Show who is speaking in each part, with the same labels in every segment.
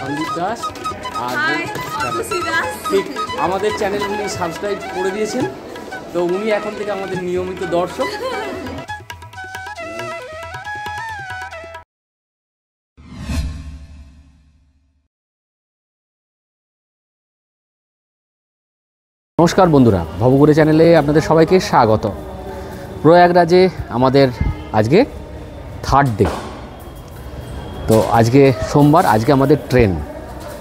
Speaker 1: সন্দীপ দাস আর ঠিক আমাদের চ্যানেল উনি সাবস্ক্রাইব করে দিয়েছেন, তো উনি এখন থেকে আমাদের নিয়মিত দর্শক। নমস্কার বন্ধুরা, ভবঘুরে চ্যানেলে আপনাদের সবাইকে স্বাগত। প্রয়াগরাজে আমাদের আজকে থার্ড ডে, তো আজকে সোমবার, আজকে আমাদের ট্রেন,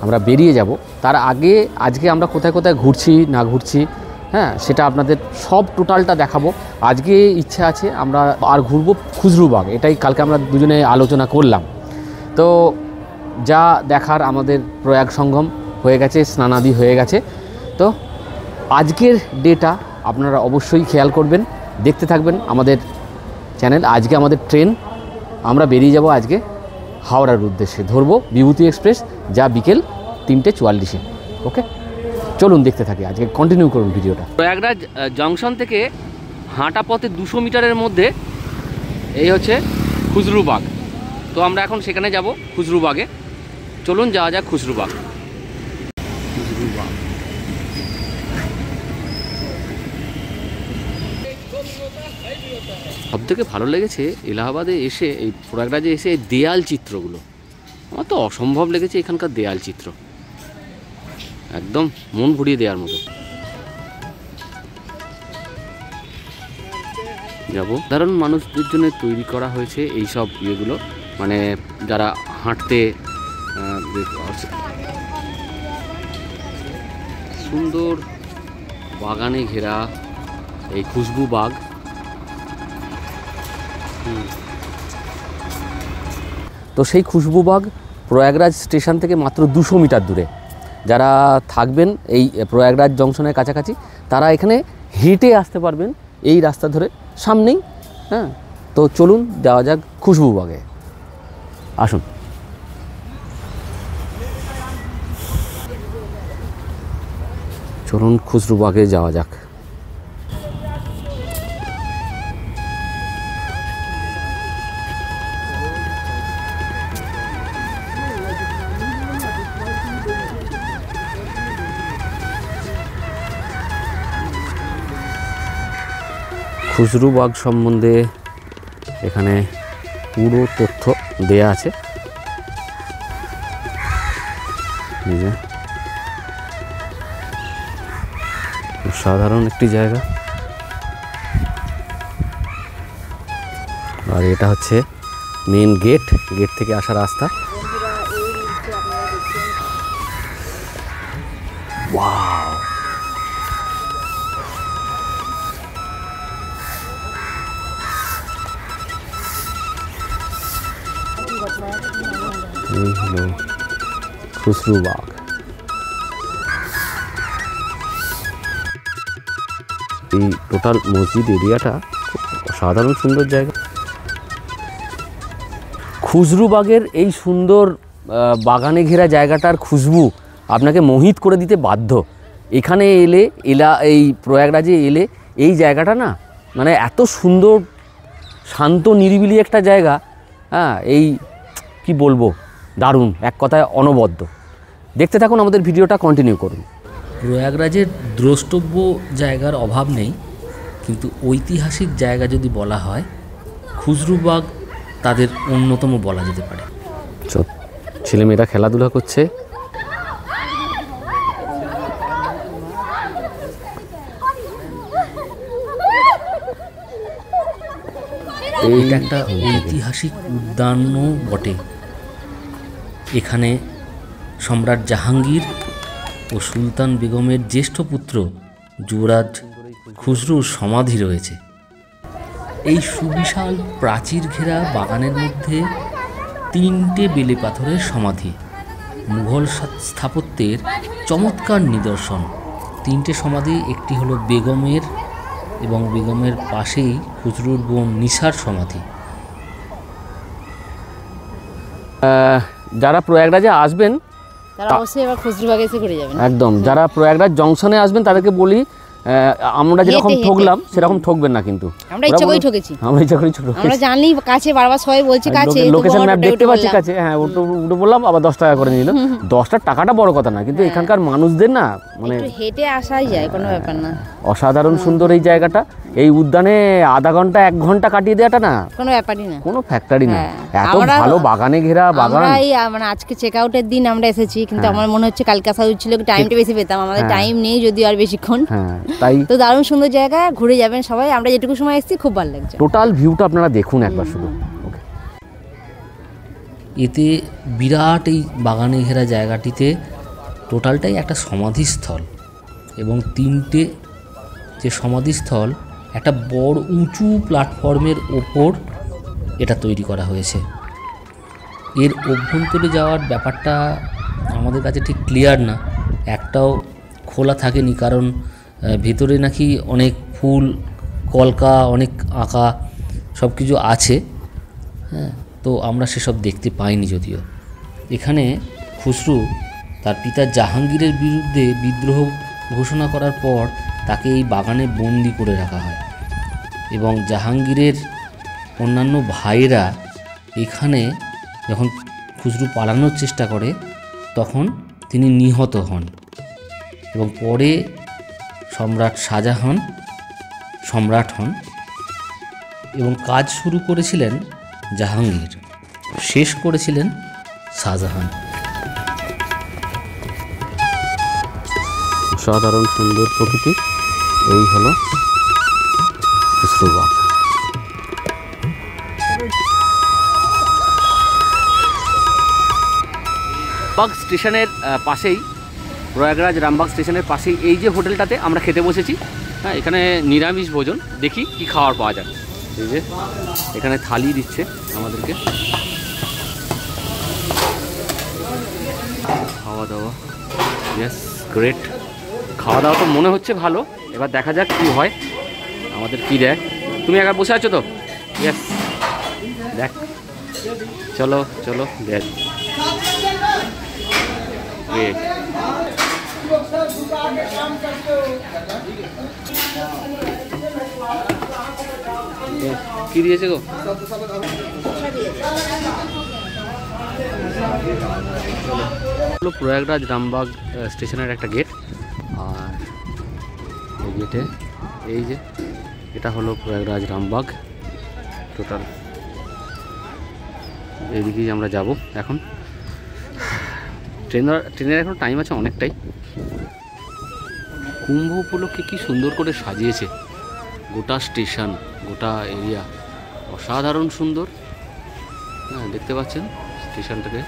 Speaker 1: আমরা বেরিয়ে যাব। তার আগে আজকে আমরা কোথায় কোথায় ঘুরছি না ঘুরছি, হ্যাঁ, সেটা আপনাদের সব টোটালটা দেখাবো। আজকে ইচ্ছা আছে আমরা আর ঘুরবো খুজরুবাগ, এটাই কালকে আমরা দুজনে আলোচনা করলাম। তো যা দেখার, আমাদের প্রয়াগ সঙ্গম হয়ে গেছে, স্নানাদি হয়ে গেছে। তো আজকের ডেটা আপনারা অবশ্যই খেয়াল করবেন, দেখতে থাকবেন আমাদের চ্যানেল। আজকে আমাদের ট্রেন, আমরা বেরিয়ে যাব আজকে হাওড়ার উদ্দেশ্যে, ধরবো বিভূতি এক্সপ্রেস, যা বিকেল 3:44। ওকে, চলুন দেখতে থাকি, আজকে কন্টিনিউ করুন ভিডিওটা। প্রয়াগরাজ জংশন থেকে হাঁটা পথে 200 মিটারের মধ্যে এই হচ্ছে খুজরুবাগ। তো আমরা এখন সেখানে যাব, খুজরুবাগে। চলুন যাওয়া যাক খুজরুবাগ। সবথেকে ভালো লেগেছে এলাহাবাদে এসে, এই প্রয়াগরাজে এসে এই দেয়াল চিত্রগুলো, আমার তো অসম্ভব লেগেছে এখানকার দেয়াল চিত্র, একদম মন ভরিয়ে দেওয়ার মতো। যাব সাধারণ মানুষদের জন্য তৈরি করা হয়েছে এই সব ইয়েগুলো, মানে যারা হাঁটতে, সুন্দর বাগানে ঘেরা এই খুশবু বাগ। তো সেই খুশবুবাগ প্রয়াগরাজ স্টেশন থেকে মাত্র 200 মিটার দূরে। যারা থাকবেন এই প্রয়াগরাজ জংশনের কাছাকাছি, তারা এখানে হেঁটে আসতে পারবেন এই রাস্তা ধরে, সামনেই। হ্যাঁ, তো চলুন যাওয়া যাক খুশবুবাগে, আসুন। চলুন খুশবুবাগে যাওয়া যাক। খুজরুবাগ সম্বন্ধে এখানে পুরো তথ্য দেয়া আছে। সাধারণ একটি জায়গা, আর এটা হচ্ছে মেন গেট, গেট থেকে আসা রাস্তা। ওয়াও, এই হলো খুজরুবাগ। এই টোটাল মসজিদ এরিয়াটা অসাধারণ সুন্দর জায়গা। খুজরুবাগের এই সুন্দর বাগানে ঘেরা জায়গাটার খুশবু আপনাকে মোহিত করে দিতে বাধ্য। এখানে এলে, এই প্রয়াগরাজে এলে এই জায়গাটা না, মানে এত সুন্দর, শান্ত নিরিবিলি একটা জায়গা। হ্যাঁ, এই কি বলবো, দারুণ, এক কথায় অনবদ্য। দেখতে থাকুন, আমাদের ভিডিওটা কন্টিনিউ করুন।
Speaker 2: প্রয়াগরাজের দ্রষ্টব্য জায়গার অভাব নেই, কিন্তু ঐতিহাসিক জায়গা যদি বলা হয়, খুজরুবাগ তাদের অন্যতম বলা যেতে পারে।
Speaker 1: ছেলেমেয়েরা খেলাধুলা করছে,
Speaker 2: এইটা একটা ঐতিহাসিক উদ্যানও বটে। এখানে সম্রাট জাহাঙ্গীর ও সুলতান বেগমের জ্যেষ্ঠ পুত্র যুবরাজ খুসরুর সমাধি রয়েছে। এই সুবিশাল প্রাচীর ঘেরা বাগানের মধ্যে 3টে বেলে পাথরের সমাধি, মুঘল স্থাপত্যের চমৎকার নিদর্শন। 3টে সমাধি, একটি হলো বেগমের এবং বেগমের পাশেই খুসরুর বোন নিসার সমাধি।
Speaker 1: যারা প্রয়াগরাজে আসবেন
Speaker 3: তারা অবশ্যই এবার খুচরুবাগে এসে ঘুরে যাবেন।
Speaker 1: একদম, যারা প্রয়াগরাজ জংশনে আসবেন তাদেরকে বলি আমরা যেরকম ঠকলাম সেরকম ঠকবেন না, কিন্তু
Speaker 3: আমরা ইচ্ছা করেই ঠকেছি,
Speaker 1: আমরা ইচ্ছা করেই ঠকেছি।
Speaker 3: আমরা জানি কাছে, বারবার সবাই বলছে কাছে,
Speaker 1: লোকেশন ম্যাপ দেখতে পাচ্ছি কাছে, হ্যাঁ উঠে বললাম, আবার 10 টাকা করে নিল। 10টার টাকাটা বড় কথা না, কিন্তু এখানকার মানুষদের না মানে
Speaker 3: হেঁটে আসাই যায়, কোনো ব্যাপার না।
Speaker 1: অসাধারণ সুন্দর এই জায়গাটা। এই উদ্যানে আধা ঘন্টা 1 ঘন্টা কাটিয়ে দেওয়াটা না
Speaker 3: কোনো ব্যাপারই না,
Speaker 1: কোনো ফ্যাক্টরি না। এত
Speaker 3: আমরা
Speaker 1: ভালো বাগানে ঘেরা বাগান।
Speaker 3: আমরা এই মানে আজকে চেক আউটের দিন আমরা এসেছি, কিন্তু আমার মনে হচ্ছে কালকে আসা উচিত ছিল, টাইমটা বেশি পেতাম। আমাদের টাইম নেই যদিও আর বেশিক্ষণ,
Speaker 1: হ্যাঁ তাই
Speaker 3: তো দারুণ সুন্দর জায়গা, ঘুরে যাবেন সবাই। আমরা যেটুকু সময় এসেছি খুব ভালো লাগছে।
Speaker 1: টোটাল ভিউটা আপনারা দেখুন একবার শুধু।
Speaker 2: এতে বিরাট এই বাগানে ঘেরা জায়গাটিতে টোটালটাই একটা সমাধিস্থল, এবং 3টে যে সমাধিস্থল একটা বড় উঁচু প্ল্যাটফর্মের ওপর এটা তৈরি করা হয়েছে। এর অভ্যন্তরে যাওয়ার ব্যাপারটা আমাদের কাছে ঠিক ক্লিয়ার না, একটাও খোলা থাকেনি, কারণ ভেতরে নাকি অনেক ফুল কলকা, অনেক আঁকা সব কিছু আছে। হ্যাঁ, তো আমরা সেসব দেখতে পাইনি। যদিও এখানে খুসরু তার পিতা জাহাঙ্গীরের বিরুদ্ধে বিদ্রোহ ঘোষণা করার পর তাকে এই বাগানে বন্দি করে রাখা হয়, এবং জাহাঙ্গীরের অন্যান্য ভাইরা এখানে যখন খুসরু পালানোর চেষ্টা করে তখন তিনি নিহত হন, এবং পরে সম্রাট শাহজাহান সম্রাট হন, এবং কাজ শুরু করেছিলেন জাহাঙ্গীর, শেষ করেছিলেন শাহজাহান।
Speaker 1: অসাধারণ সুন্দর প্রকৃতি, এই হলো খুসরু বাগ। রামবাগ স্টেশনের পাশেই, প্রয়াগরাজ রামবাগ স্টেশনের পাশেই এই যে হোটেলটাতে আমরা খেতে বসেছি। হ্যাঁ, এখানে নিরামিষ ভোজন, দেখি কি খাবার পাওয়া যায়। এই যে এখানে থালি দিচ্ছে আমাদেরকে, খাওয়া দাওয়া, ইয়েস গ্রেট। খাওয়া দাওয়া তো মনে হচ্ছে ভালো, এবার দেখা যাক কী হয়, আমাদের কী দেয়। তুমি একবার বসে আছো তো? ইয়েস, দেখ, চলো চলো দেখ। কি দিয়েছে গো? প্রয়াগরাজ রামবাগ স্টেশনের একটা গেট, আর এই গেটে এই যে এটা হলো প্রয়াগরাজ রামবাগ। টোটাল এইদিকেই আমরা যাব এখন। ট্রেনের এখন টাইম আছে অনেকটাই। কুম্ভ উপলক্ষে কি সুন্দর করে সাজিয়েছে গোটা স্টেশন, গোটা এরিয়া, অসাধারণ সুন্দর। হ্যাঁ, দেখতে পাচ্ছেন স্টেশনটাকে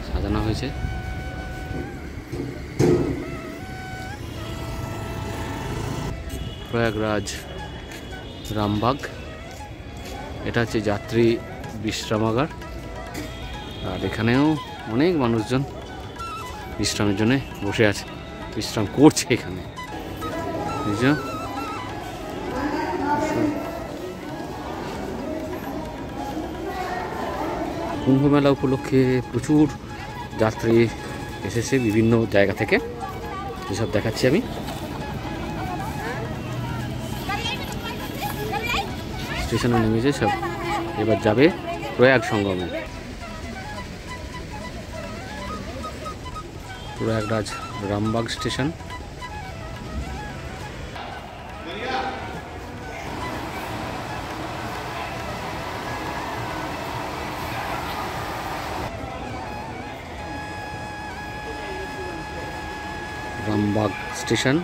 Speaker 1: সাজানো হয়েছে। প্রয়াগরাজ রামবাগ, এটা হচ্ছে যাত্রী বিশ্রামাগার, আর এখানেও অনেক মানুষজন বিশ্রামের জন্য বসে আছে, বিশ্রাম করছে এখানে। কুম্ভ মেলা উপলক্ষে প্রচুর যাত্রী এসেছে বিভিন্ন জায়গা থেকে, যেসব দেখাচ্ছি আমি। স্টেশনে নেমেছে সব, এবার যাবে প্রয়াগ সঙ্গমে। প্রয়াগরাজ রামবাগ স্টেশন। রামবাগ স্টেশন।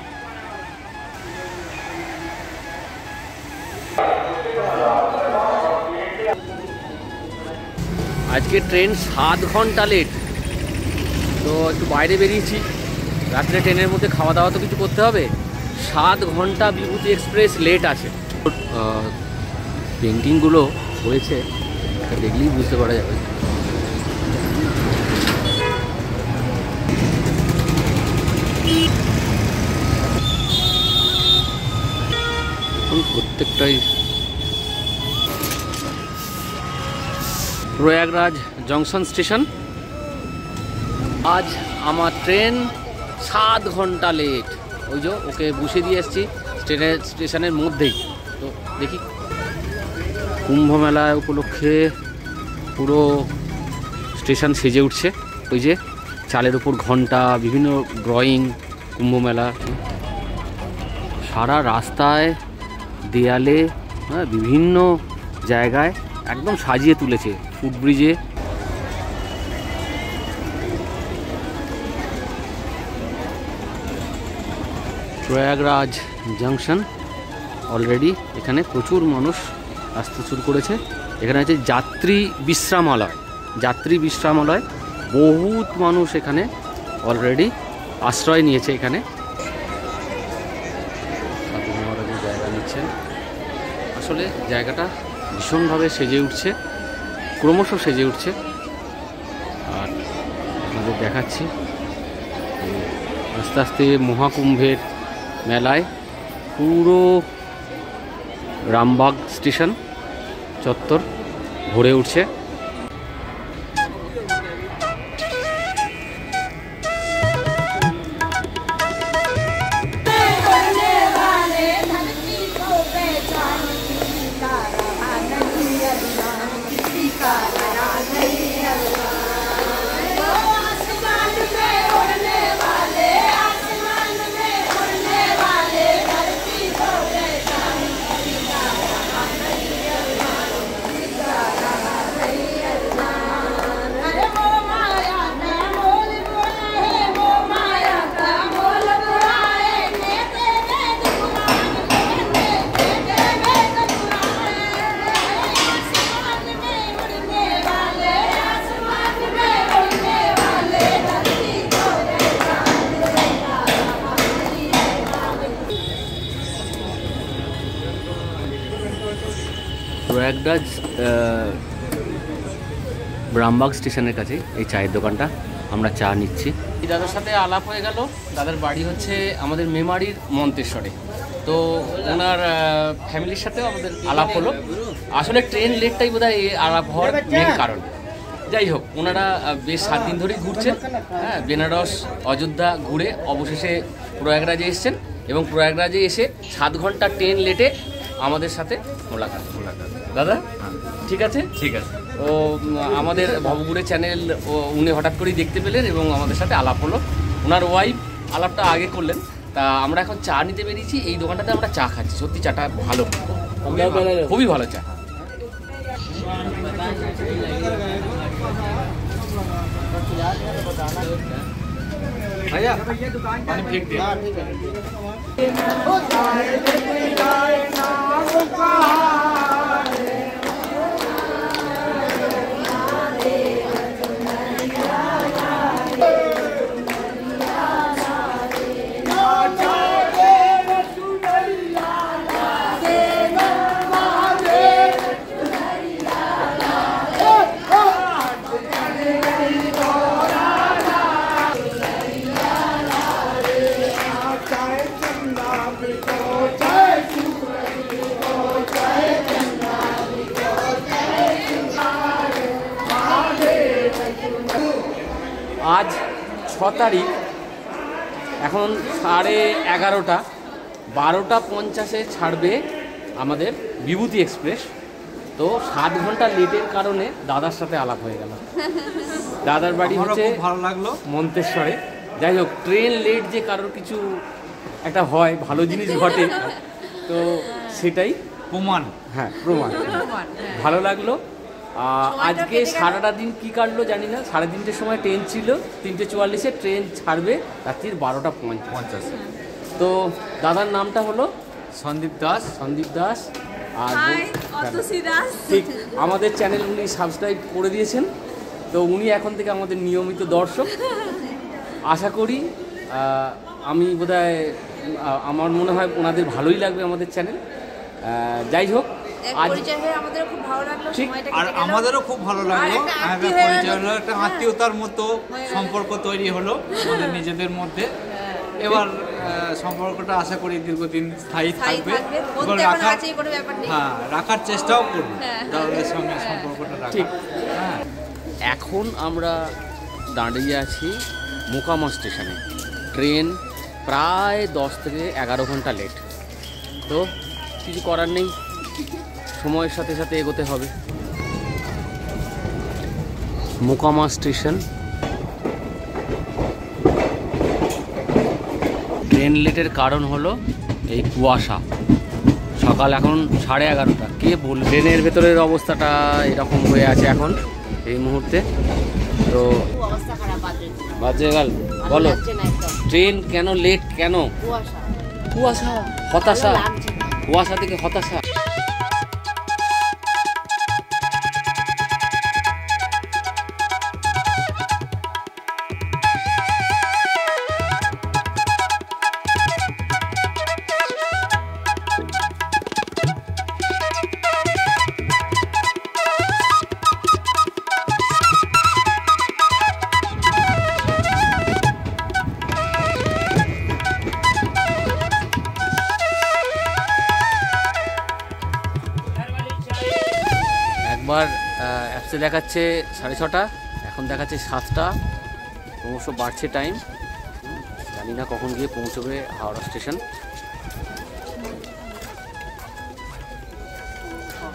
Speaker 1: আজকে ট্রেন 7 ঘন্টা লেট, তো একটু বাইরে বেরিয়েছি। রাত্রে ট্রেনের মধ্যে খাওয়া দাওয়া তো কিছু করতে হবে। 7 ঘন্টা বিভূতি এক্সপ্রেস লেট আছে। পেন্টিংগুলো হয়েছে এটা দেখলেই বুঝতে পারা যাবে। প্রত্যেকটাই প্রয়াগরাজ জংশন স্টেশন। আজ আমার ট্রেন 7 ঘন্টা লেট। ওই যে ওকে বসে দিয়ে এসছি স্টেশনের মধ্যেই। তো দেখি কুম্ভ মেলা উপলক্ষে পুরো স্টেশন সেজে উঠছে। ওই যে চালের উপর ঘন্টা, বিভিন্ন ড্রয়িং, কুম্ভ মেলা সারা রাস্তায়, দেয়ালে, হ্যাঁ, বিভিন্ন জায়গায় একদম সাজিয়ে তুলেছে। ফুটব্রিজে প্রয়াগরাজ জংশন অলরেডি এখানে প্রচুর মানুষ আসতে শুরু করেছে। এখানে আছে যাত্রী বিশ্রামালয়। যাত্রী বিশ্রামালয় বহুত মানুষ এখানে অলরেডি আশ্রয় নিয়েছে। এখানে জায়গা নিচ্ছেন। আসলে জায়গাটা ভীষণভাবে সেজে উঠছে, ক্রমশ সেজে উঠছে। আর আপনাদের দেখাচ্ছি আস্তে আস্তে মহাকুম্ভের মেলায় পুরো রামবাগ স্টেশন চত্বর ভরে উঠছে। প্রয়াগরাজ রামবাগ স্টেশনের কাছে এই চায়ের দোকানটা, আমরা চা নিচ্ছি। দাদার সাথে আলাপ হয়ে গেল। দাদার বাড়ি হচ্ছে আমাদের মেমারির মন্তেশ্বরে। তো ওনার ফ্যামিলির সাথেও আমাদের আলাপ হলো। আসলে ট্রেন লেটটাই বোধহয় এই আলাপ হওয়ার মেন কারণ। যাই হোক, ওনারা বেশ 7 দিন ধরেই ঘুরছেন। হ্যাঁ, বেনারস, অযোধ্যা ঘুরে অবশেষে প্রয়াগরাজে এসছেন এবং প্রয়াগরাজে এসে 7 ঘন্টা ট্রেন লেটে আমাদের সাথে মোলাকাত। দাদা ঠিক আছে, ঠিক আছে। ও আমাদের ভবগুড়ে চ্যানেল উনি হঠাৎ করেই দেখতে পেলেন এবং আমাদের সাথে আলাপ হলো। ওনার ওয়াইফ আলাপটা আগে করলেন। তা আমরা এখন চা নিতে বেরিয়েছি। এই দোকানটাতে আমরা চা খাচ্ছি। সত্যি চাটা ভালো, খুবই ভালো চা। भैया पानी फेंक दिया। आज 6 তারিখ, এখন 11:30। 12:50 ছাড়বে আমাদের বিভূতি এক্সপ্রেস। তো 7 ঘন্টা লেটের কারণে দাদার সাথে আলাপ হয়ে গেল। দাদার বাড়ি হচ্ছে ভালো লাগলো মন্তেশ্বরে। যাই হোক, ট্রেন লেট যে কারোর কিছু একটা হয়, ভালো জিনিস ঘটে, তো সেটাই প্রমাণ। হ্যাঁ, প্রমাণ। ভালো লাগলো। আজকে সারাটা দিন কী কাটলো জানি না। 3:30টার সময় ট্রেন ছিল, 3:44-এ ট্রেন ছাড়বে রাত্রির 12:50। তো দাদার নামটা হলো সন্দীপ দাস। সন্দীপ দাস। আর ঠিক আমাদের চ্যানেল উনি সাবস্ক্রাইব করে দিয়েছেন। তো উনি এখন থেকে আমাদের নিয়মিত দর্শক। আশা করি আমার মনে হয় ওনাদের ভালোই লাগবে আমাদের চ্যানেল। যাই হোক আজ
Speaker 3: পরিচয় হয়ে আমাদেরও খুব ভালো লাগলো,
Speaker 1: ঠিক,
Speaker 3: সময়টা
Speaker 4: আর
Speaker 3: কেটে গেল।
Speaker 4: আমাদেরও খুব ভালো লাগলো,
Speaker 3: আর একটা আত্মীয় হয়ে
Speaker 4: পরিচয়
Speaker 3: গেল।
Speaker 4: হলো, একটা আত্মীয়তার মতো সম্পর্ক তৈরি হলো আমাদের নিজেদের মধ্যে। এবার সম্পর্কটা আশা করি দীর্ঘদিন স্থায়ী
Speaker 3: স্থায়ী
Speaker 4: থাকবে
Speaker 3: থাকবে,
Speaker 4: এবং
Speaker 3: বলতে এখন আছেই কোনো ব্যাপার নেই।
Speaker 4: হ্যাঁ, রাখার চেষ্টাও করবো
Speaker 3: হ্যাঁ।
Speaker 4: দাদাদের সঙ্গে সম্পর্কটা রাখা।
Speaker 1: ঠিক।
Speaker 4: হ্যাঁ,
Speaker 1: এখন আমরা দাঁড়িয়ে আছি মোকামা স্টেশনে। ট্রেন প্রায় 10 থেকে 11 ঘন্টা লেট, তো কিছু করার নেই, সময়ের সাথে সাথে এগোতে হবে। মোকামা স্টেশন, ট্রেন লেটের কারণ হলো এই কুয়াশা। সকাল এখন 11:30, কে বল ট্রেনের ভেতরের অবস্থাটা এরকম হয়ে আছে এখন এই মুহূর্তে। তো
Speaker 3: খুব অবস্থা খারাপ
Speaker 1: বাজে গেল, বলো ট্রেন কেন লেট, কেন? কুয়াশা, হতাশা, কুয়াশা থেকে হতাশা। একবার অ্যাপসে দেখাচ্ছে 6:30, এখন দেখাচ্ছে 7টা, ক্রমশ বাড়ছে টাইম। জানি না কখন গিয়ে পৌঁছবে হাওড়া স্টেশন।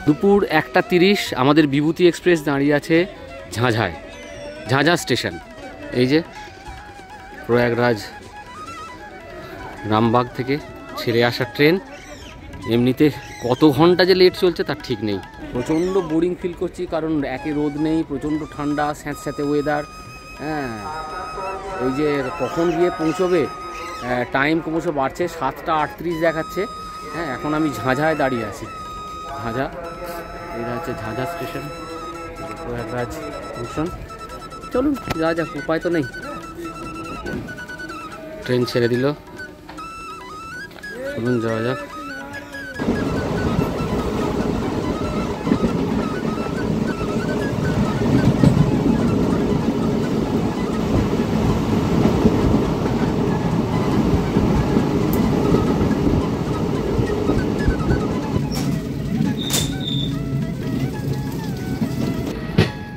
Speaker 1: দুপুর 1:30 আমাদের বিভূতি এক্সপ্রেস দাঁড়িয়ে আছে ঝাঁঝায়, ঝাঁঝা স্টেশন। এই যে প্রয়াগরাজ রামবাগ থেকে ছেড়ে আসা ট্রেন। এমনিতে কত ঘন্টা যে লেট চলছে তার ঠিক নেই। প্রচণ্ড বোরিং ফিল করছি, কারণ একে রোদ নেই, প্রচণ্ড ঠান্ডা, স্যাঁতস্যাঁতে ওয়েদার। হ্যাঁ, ওই যে কখন গিয়ে পৌঁছবে, টাইম ক্রমশ বাড়ছে, 7:38 দেখাচ্ছে। হ্যাঁ, এখন আমি ঝাঁঝায় দাঁড়িয়ে আছি। ঝাঁঝা, এটা হচ্ছে ঝাঁঝা স্টেশন, প্রয়াগরাজ জংশন। চলুন যা যাক, উপায় তো নেই। ট্রেন ছেড়ে দিল, চলুন যাওয়া যাক।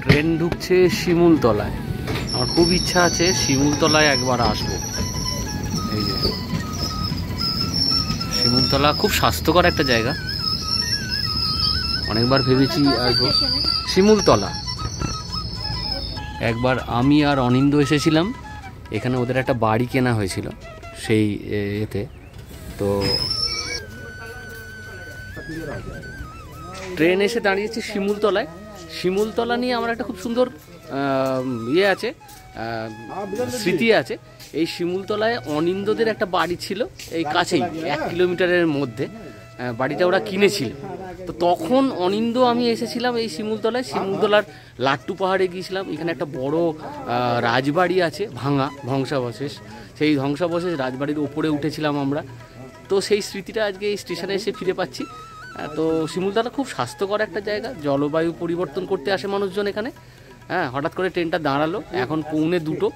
Speaker 1: ট্রেন ঢুকছে শিমুলতলায়। আমার খুব ইচ্ছা আছে শিমুলতলায় একবার আসবো। এই যে শিমুলতলা খুব স্বাস্থ্যকর একটা জায়গা, অনেকবার ভেবেছি আসবো। শিমুলতলা একবার আমি আর অনিন্দ এসেছিলাম, এখানে ওদের একটা বাড়ি কেনা হয়েছিল সেই এতে। তো ট্রেন এসে দাঁড়িয়েছে শিমুলতলায়। শিমুলতলা নিয়ে আমার একটা খুব সুন্দর ইয়ে আছে, স্মৃতি আছে। এই শিমুলতলায় অনিন্দদের একটা বাড়ি ছিল, এই কাছেই 1 কিলোমিটারের মধ্যে বাড়িটা ওরা কিনেছিল। তো তখন অনিন্দ আমি এসেছিলাম এই শিমুলতলায়, শিমুলতলার লাট্টু পাহাড়ে গিয়েছিলাম। এখানে একটা বড় রাজবাড়ি আছে, ভাঙা ধ্বংসাবশেষ। সেই ধ্বংসাবশেষ রাজবাড়ির ওপরে উঠেছিলাম আমরা। তো সেই স্মৃতিটা আজকে এই স্টেশনে এসে ফিরে পাচ্ছি। তো শিমুলতলা খুব স্বাস্থ্যকর একটা জায়গা, জলবায়ু পরিবর্তন করতে আসে মানুষজন এখানে। হ্যাঁ, হঠাৎ করে ট্রেনটা দাঁড়ালো, এখন 1:45।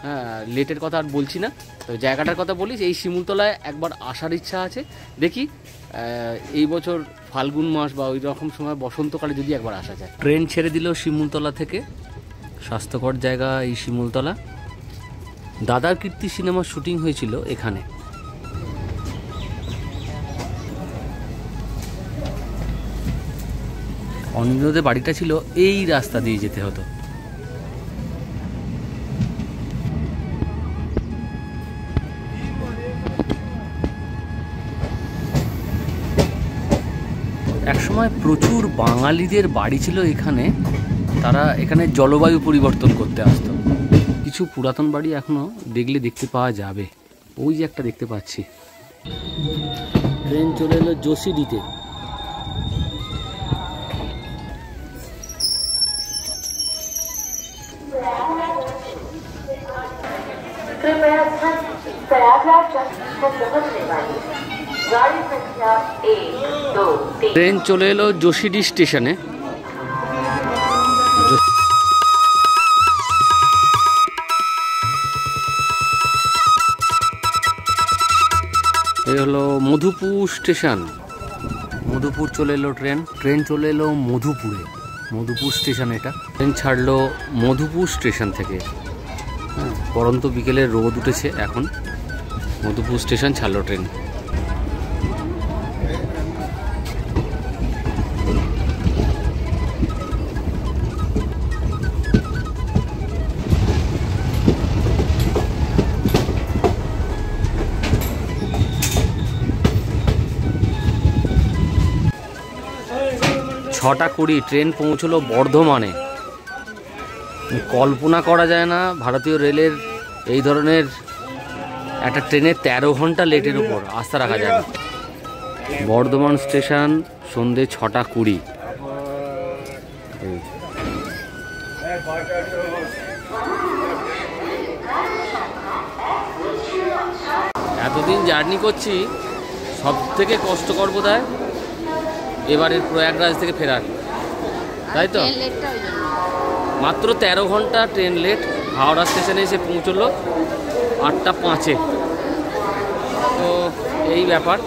Speaker 1: হ্যাঁ, লেটের কথা আর বলছি না, তো জায়গাটার কথা বলিস। এই শিমুলতলায় একবার আসার ইচ্ছা আছে, দেখি এই বছর ফাল্গুন মাস বা ওই রকম সময় বসন্তকালে যদি একবার আসা যায়। ট্রেন ছেড়ে দিল শিমুলতলা থেকে। স্বাস্থ্যকর জায়গা এই শিমুলতলা। দাদার কীর্তি সিনেমার শুটিং হয়েছিল এখানে। অনিন্দদের বাড়িটা ছিল এই রাস্তা দিয়ে যেতে হতো। একসময় প্রচুর বাঙালিদের বাড়ি ছিল এখানে, তারা এখানে জলবায়ু পরিবর্তন করতে আসতো। কিছু পুরাতন বাড়ি এখনো দেখলে দেখতে পাওয়া যাবে। ওই যে একটা দেখতে পাচ্ছি। ট্রেন চলে এলো যোশীডিতে। ট্রেন চলে এলো যোশীডি স্টেশনে। এই হলো মধুপুর স্টেশন। মধুপুর চলে এলো ট্রেন চলে এলো মধুপুরে। মধুপুর স্টেশন এটা। ট্রেন ছাড়লো মধুপুর স্টেশন থেকে। হ্যাঁ, পরন্ত বিকেলে রোদ উঠেছে এখন। মধুপুর স্টেশন ছাড়লো ট্রেন। ছটা 20 ট্রেন পৌঁছলো বর্ধমানে। কল্পনা করা যায় না ভারতীয় রেলের এই ধরনের একটা ট্রেনে 13 ঘন্টা লেটের উপর আস্থা রাখা যায় না। বর্ধমান স্টেশন সন্ধে 6টা 20। এতদিন জার্নি করছি, সব থেকে কষ্টকর বোধহয় এবারের প্রয়াগরাজ থেকে ফেরার, তাই তো? মাত্র 13 ঘন্টা ট্রেন লেট। হাওড়া স্টেশনে এসে পৌঁছলো 8টা 5-এ। তো এই ব্যাপার।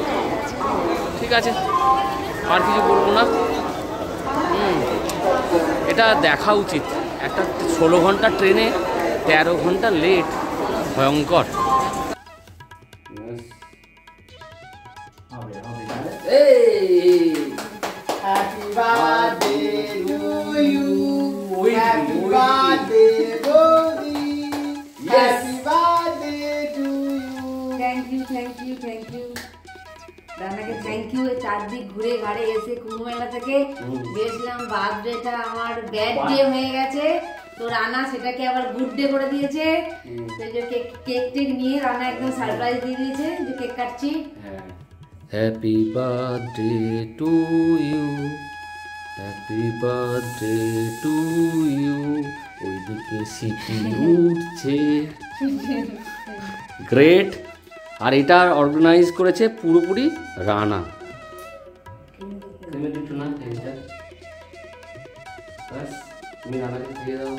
Speaker 1: ঠিক আছে, আর কিছু বলবো না। এটা দেখা উচিত। একটা 16 ঘন্টা ট্রেনে 13 ঘন্টা লেট, ভয়ঙ্কর।
Speaker 5: Happy birthday to you. Happy birthday, Bodhi. Happy birthday to you.
Speaker 3: Thank you রানাকে থ্যাংক ইউ। চারদিক ঘুরে ঘাড়ে এসে কুম্ভ মেলা থেকে বেসলাম বার্থডেটা আমার ব্যাড ডে হয়ে গেছে, তো রানা সেটাকে আবার গুড ডে করে দিয়েছে। সেই যে কেক টেক নিয়ে রানা একদম সারপ্রাইজ দিয়ে দিয়েছে যে কেক কাটছি।
Speaker 1: Happy birthday to you, happy birthday to you. ওইদিকে সিটি উঠছে। গ্রেট। আর এটা অর্গানাইজ করেছে পুরোপুরি রানা। তুমি রানাকে খাইয়ে দাও।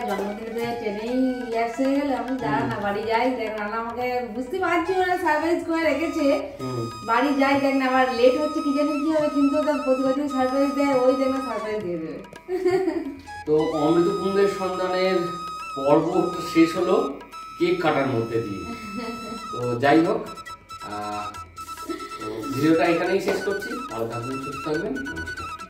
Speaker 3: জন্মদিনে ট্রেনেই রিল্যাক্স হয়ে গেলে আমি যাই না, বাড়ি যাই দেখ রান্না আমাকে বুঝতে পারছি ওরা সারপ্রাইজ করে রেখেছে। বাড়ি যাই দেখ না আবার লেট হচ্ছে কি জানি কি হবে, কিন্তু প্রতিবারই সারপ্রাইজ দেয়, ওই দেখ না সারপ্রাইজ দিয়ে দেবে।
Speaker 1: তো অমৃতকুণ্ডের সন্ধানের পর্ব শেষ হলো কেক কাটার মধ্যে দিয়ে। তো যাই হোক, ভিডিওটা এখানেই শেষ করছি। ভালো থাকবেন, সুস্থ থাকবেন।